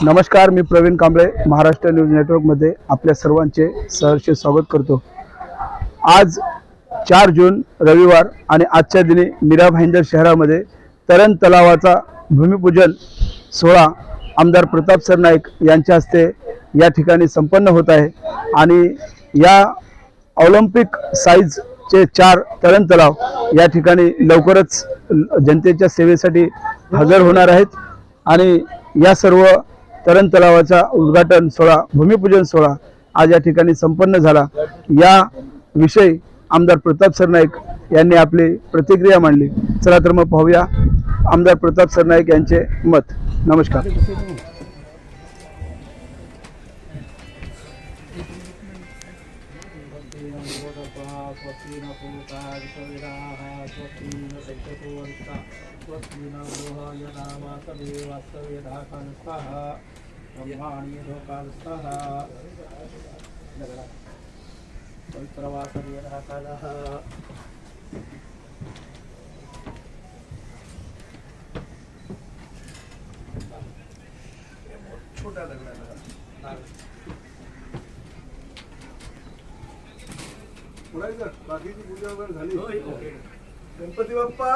नमस्कार, मी प्रवीण कांबळे महाराष्ट्र न्यूज नेटवर्कमध्ये आपल्या सर्वांचे सहर्ष स्वागत करतो। आज 4 जून रविवार आणि आजच्या दिनी मीरा भाईंदर शहरामध्ये तरण तलावाचा भूमिपूजन सोहळा आमदार प्रताप सरनाईक यांच्या हस्ते या ठिकाणी संपन्न होत आहे आणि या ऑलिम्पिक साइजचे 4 तरण तलाव या ठिकाणी लवकरच जनतेच्या सेवेसाठी हजर होणार आहेत आणि या सर्व तरण तलावाचा उद्घाटन सोहळा भूमिपूजन सोहळा आज या ठिकाणी संपन्न झाला। या विषयी आमदार प्रताप सरनाईक यांनी आपली प्रतिक्रिया मांडली। चला तर मग पाहूया आमदार प्रताप सरनाईक यांचे मत। नमस्कार। ब्रह्माणी लोकालस्तः पवित्रवासर्यः कालः छोटा लग रहा है बाकीची पूजा वगैरे झाली। गणपती बाप्पा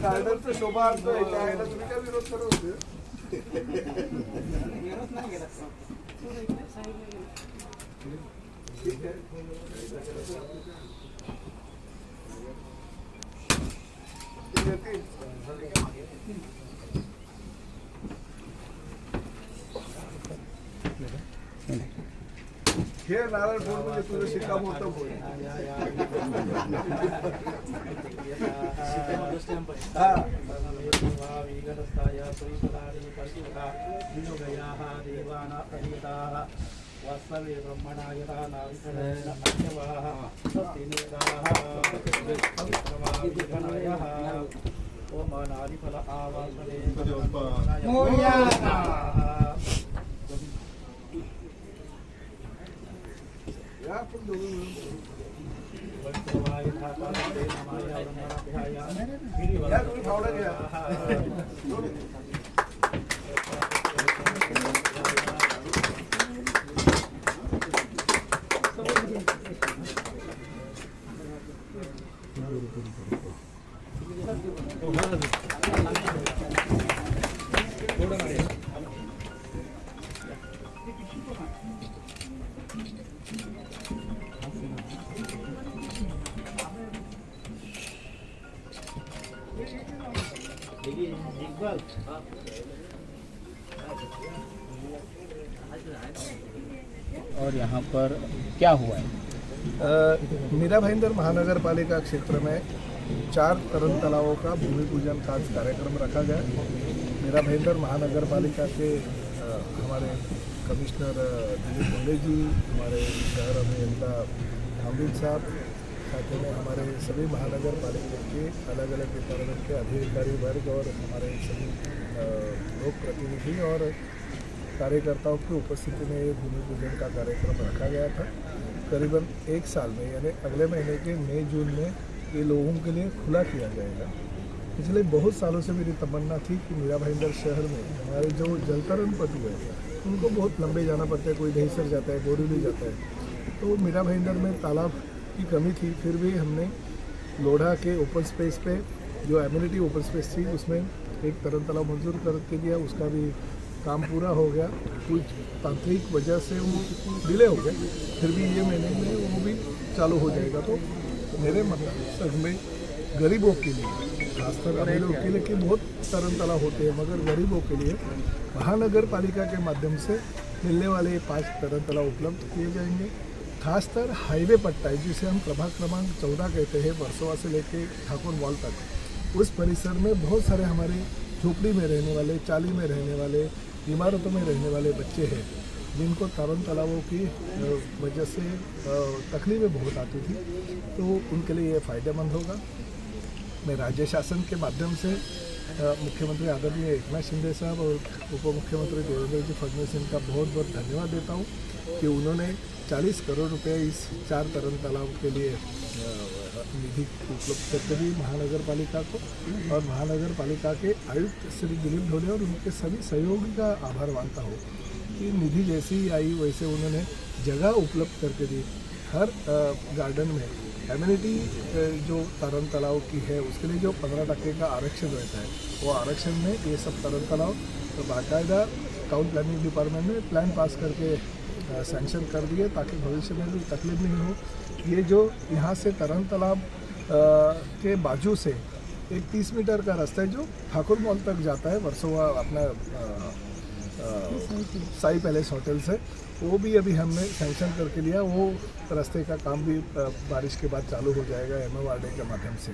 गार्डनचं शोभार्थ आहे काय तुम्ही काय विरोध करत होते? ठीक आहे हे नारळ फोड म्हणजे तुझं शिक्कामोर्तब होईल। वास्तवे ब्रह्मणाय ओम नारिफल आवासने और यहाँ पर क्या हुआ है? मीरा भाईंदर महानगर पालिका क्षेत्र में 4 तरण तालाबों का भूमि पूजन का कार्यक्रम रखा गया। मीरा भाईंदर महानगर पालिका के हमारे कमिश्नर दिलीप मुंडे जी, हमारे शहर अभियंता हामिद साहब, साथ में हमारे सभी महानगर पालिका के अलग अलग डिपार्टमेंट के अधिकारी वर्ग और हमारे सभी लोक प्रतिनिधि और कार्यकर्ताओं की उपस्थिति में ये भूमि पूजन का कार्यक्रम रखा गया था। करीबन 1 साल में यानी अगले महीने के मई जून में ये लोगों के लिए खुला किया जाएगा। पिछले बहुत सालों से मेरी तमन्ना थी कि मीरा भाईंदर शहर में हमारे जो जलतरण पटु है उनको बहुत लंबे जाना पड़ता है, कोई दहीसर जाता है, बोरीवली जाता है, तो मीरा भाईंदर में तालाब की कमी थी। फिर भी हमने लोढ़ा के ओपन स्पेस पे जो एम्यूनिटी ओपन स्पेस थी उसमें एक तरण तालाब मंजूर करके दिया। उसका भी काम पूरा हो गया, कुछ तांत्रिक वजह से वो डिले हो गया, फिर भी ये महीने में वो भी चालू हो जाएगा। तो मेरे मतलब में गरीबों के लिए, खासकर अमीरों के लिए कि बहुत तरण तालाब होते हैं, मगर गरीबों के लिए महानगर पालिका के माध्यम से मिलने वाले 5 तरण तालाब उपलब्ध किए जाएंगे। खासकर हाईवे पट्टा है जिसे हम प्रभाग क्रमांक 14 कहते हैं, वर्सोवा से लेके ठाकुर मॉल तक, उस परिसर में बहुत सारे हमारे झोपड़ी में रहने वाले, चाली में रहने वाले, इमारतों में रहने वाले बच्चे हैं जिनको तरण तालाबों की वजह से तकलीफें बहुत आती थी, तो उनके लिए ये फ़ायदेमंद होगा। मैं राज्य शासन के माध्यम से मुख्यमंत्री आदरणीय एकनाथ शिंदे साहब और उप मुख्यमंत्री देवेंद्र जी फडणवीस इनका बहुत बहुत धन्यवाद देता हूँ कि उन्होंने 40 करोड़ रुपए इस 4 तरन तालाब के लिए निधि उपलब्ध करके दी महानगर पालिका को, और महानगर पालिका के आयुक्त श्री दिलीप ढोले और उनके सभी सहयोगी का आभार मानता हूँ कि निधि जैसी ही आई वैसे उन्होंने जगह उपलब्ध करके दी। हर गार्डन में एम्यूनिटी जो तरन तालाब की है उसके लिए जो 15% का आरक्षण रहता है, वो आरक्षण में ये सब तरन तालाब तो बाकायदा टाउन प्लानिंग डिपार्टमेंट में प्लान पास करके सैंक्शन कर दिए ताकि भविष्य में भी तकलीफ नहीं हो। ये जो यहाँ से तरन तालाब के बाजू से एक 30 मीटर का रास्ता है जो ठाकुर मॉल तक जाता है, वर्सोवा अपना साई पैलेस होटल से, वो भी अभी हमने सैंक्शन करके लिया। वो रास्ते का काम भी बारिश के बाद चालू हो जाएगा MMRDA के माध्यम से।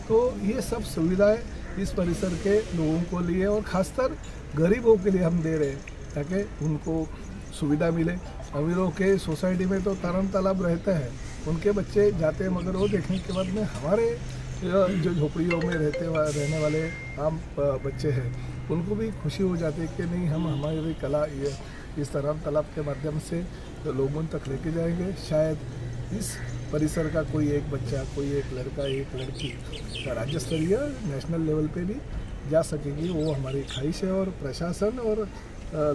तो ये सब सुविधाएं इस परिसर के लोगों को लिए और ख़ासकर गरीबों के लिए हम दे रहे हैं ताकि उनको सुविधा मिले। अमीरों के सोसाइटी में तो तरन तालाब रहता है, उनके बच्चे जाते हैं, मगर वो देखने के बाद में हमारे जो झोपड़ियों में रहने वाले आम बच्चे हैं उनको भी खुशी हो जाती है कि नहीं, हम हमारी कला ये इस तरन तालाब के माध्यम से लोगों तक लेके जाएंगे। शायद इस परिसर का कोई एक बच्चा, कोई एक लड़का, एक लड़की राज्य स्तरीय नेशनल लेवल पे भी जा सकेगी, वो हमारी ख्वाहिश है। और प्रशासन और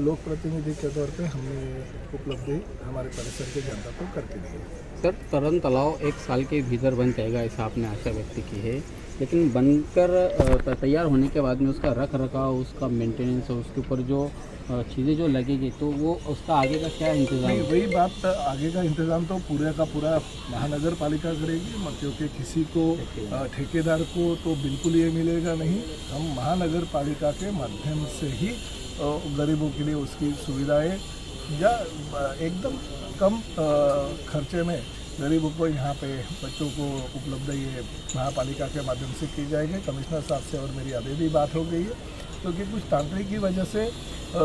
लोक प्रतिनिधि के तौर पे हमने उपलब्धि हमारे परिसर के जनता को करके दी है। सर, तरन तालाब 1 साल के भीतर बन जाएगा ऐसा आपने आशा व्यक्त की है, लेकिन बनकर तैयार होने के बाद में उसका रख रखाव, उसका मेंटेनेंस और उसके ऊपर जो चीज़ें जो लगेगी तो वो उसका आगे का क्या इंतज़ाम? नहीं, वही बात, आगे का इंतज़ाम तो पूरे का पूरा महानगर पालिका करेगी, क्योंकि किसी को ठेकेदार को तो बिल्कुल ये मिलेगा नहीं। हम महानगर पालिका के माध्यम से ही गरीबों के लिए उसकी सुविधाएं या एकदम कम खर्चे में गरीबों को यहाँ पे बच्चों को उपलब्ध ये महापालिका के माध्यम से की जाएगी। कमिश्नर साहब से और मेरी अभी भी बात हो गई है, क्योंकि कुछ तांत्रिक की वजह से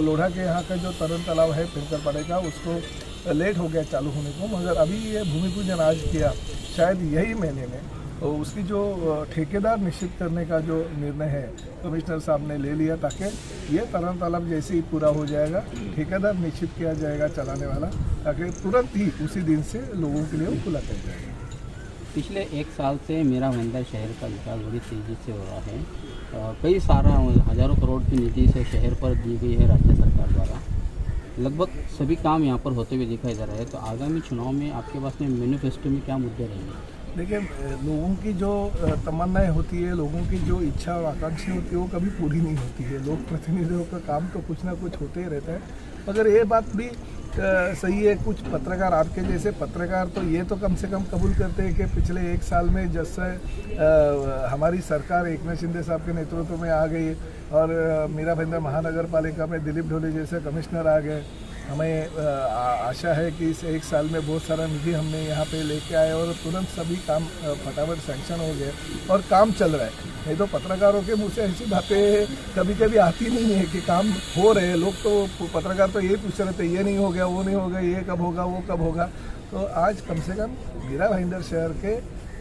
लोढ़ा के यहाँ का जो तरन तालाब है फिरकर पड़ेगा उसको लेट हो गया चालू होने को, मगर अभी ये भूमि पूजन आज किया, शायद यही महीने में और उसकी जो ठेकेदार निश्चित करने का जो निर्णय है कमिश्नर साहब ने ले लिया, ताकि ये तरन तालाब जैसे ही पूरा हो जाएगा ठेकेदार निश्चित किया जाएगा चलाने वाला, ताकि तुरंत ही उसी दिन से लोगों के लिए वो खुला कर जाएगा। पिछले 1 साल से मेरा भाईंदर शहर का विकास बड़ी तेज़ी से हो रहा है। कई सारा हज़ारों करोड़ की निधि से शहर पर दी गई है राज्य सरकार द्वारा। लगभग सभी काम यहाँ पर होते हुए दिखाई दे रहा है। तो आगामी चुनाव में आपके पास में मैनिफेस्टो में क्या मुद्दे रहेंगे? देखिए, लोगों की जो तमन्नाएं होती है, लोगों की जो इच्छा और आकांक्षा होती है, वो कभी पूरी नहीं होती है। लोक प्रतिनिधियों का काम तो कुछ ना कुछ होते ही रहता है, मगर ये बात भी सही है। कुछ पत्रकार, आपके जैसे पत्रकार तो ये तो कम से कम कबूल करते हैं कि पिछले 1 साल में जैसे हमारी सरकार एकनाथ शिंदे साहब के नेतृत्व में आ गई और मीरा भाईंदर महानगर पालिका में दिलीप ढोले जैसे कमिश्नर आ गए, हमें आशा है कि इस 1 साल में बहुत सारा निधि हमने यहाँ पे लेके आए और तुरंत सभी काम फटाफट सैंक्शन हो गए और काम चल रहा है। नहीं तो पत्रकारों के मुँह से ऐसी बातें कभी कभी आती नहीं है कि काम हो रहे हैं। लोग तो पत्रकार तो यही पूछ रहे थे, ये नहीं हो गया, वो नहीं हो गया, ये कब होगा, वो कब होगा। तो आज कम से कम मीरा भाईंदर शहर के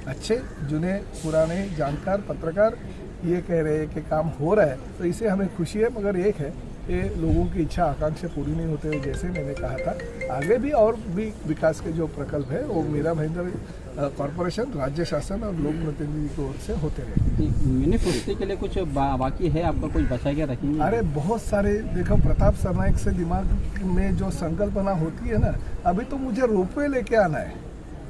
अच्छे जुने पुराने जानकार पत्रकार ये कह रहे हैं कि काम हो रहा है, तो इसे हमें खुशी है। मगर एक है, ये लोगों की इच्छा आकांक्षा पूरी नहीं होते हुए, जैसे मैंने कहा था, आगे भी और भी विकास के जो प्रकल्प है वो मीरा भाईंदर कॉरपोरेशन, राज्य शासन और लोक प्रतिनिधि की ओर से होते रहे। मैनिफेस्टो के लिए कुछ बाकी है आपका, कुछ बचा के रखेंगे? अरे बहुत सारे, देखो प्रताप सरनाइक से दिमाग में जो संकल्पना होती है ना, अभी तो मुझे रोपवे लेके आना है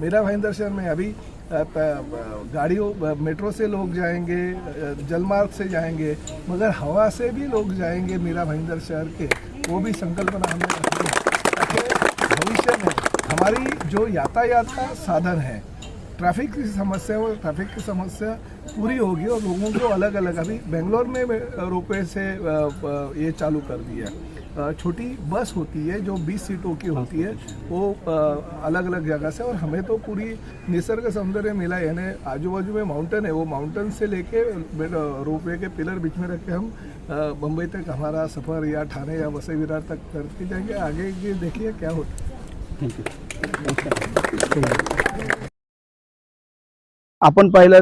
मीरा भाईंदर शहर में। अभी गाड़ियों मेट्रो से लोग जाएंगे, जलमार्ग से जाएंगे, मगर हवा से भी लोग जाएंगे मीरा भाईंदर शहर के, वो भी संकल्पना हमें रखनी है ताकि भविष्य में हमारी जो यातायात का साधन है, ट्रैफिक की समस्या, वो ट्रैफिक की समस्या पूरी होगी और लोगों को अलग अलग, अभी बेंगलोर में रोपवे से ये चालू कर दिया। छोटी बस होती है जो 20 सीटों की होती है, वो अलग अलग जगह से, और हमें तो पूरी निसर्ग सौंदर्य मिला है। यानी आजू बाजू में माउंटेन है, वो माउंटेन से लेके रोपवे के पिलर बीच में रख के हम बम्बई तक हमारा सफ़र या ठाणे या वसई विरार तक करके जाएंगे। आगे ये देखिए क्या होता है। आपण पाहिलं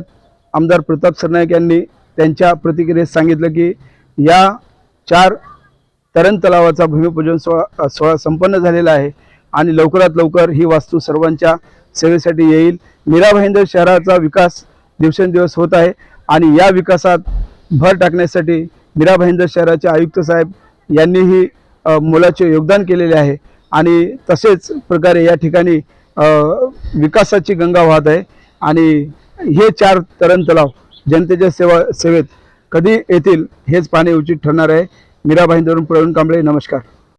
आमदार प्रताप सरनाईक यांनी त्यांच्या प्रतिक्रियेत सांगितलं की या 4 तरण तलावाचा भूमिपूजन सोहळा संपन्न झालेला आहे आणि लवकरात लवकर ही वास्तू सर्वांच्या सेवेसाठी येईल. मीरा भाईंदर शहराचा विकास दिवसेंदिवस होत आहे आणि या विकासात भर टाकण्यासाठी मीरा भाईंदर शहराचे आयुक्त साहेब यांनीही मोलाचे योगदान केलेले आहे आणि तसेच प्रकारे या ठिकाणी विकासाची गंगा वाहत आहे आणि हे 4 तरण तलाव जनतेच्या सेवेत कधी येतील हेच पाहणे उचित ठरणार आहे. मीरा भाईंदरवरून प्रवीण कांबळे, नमस्कार.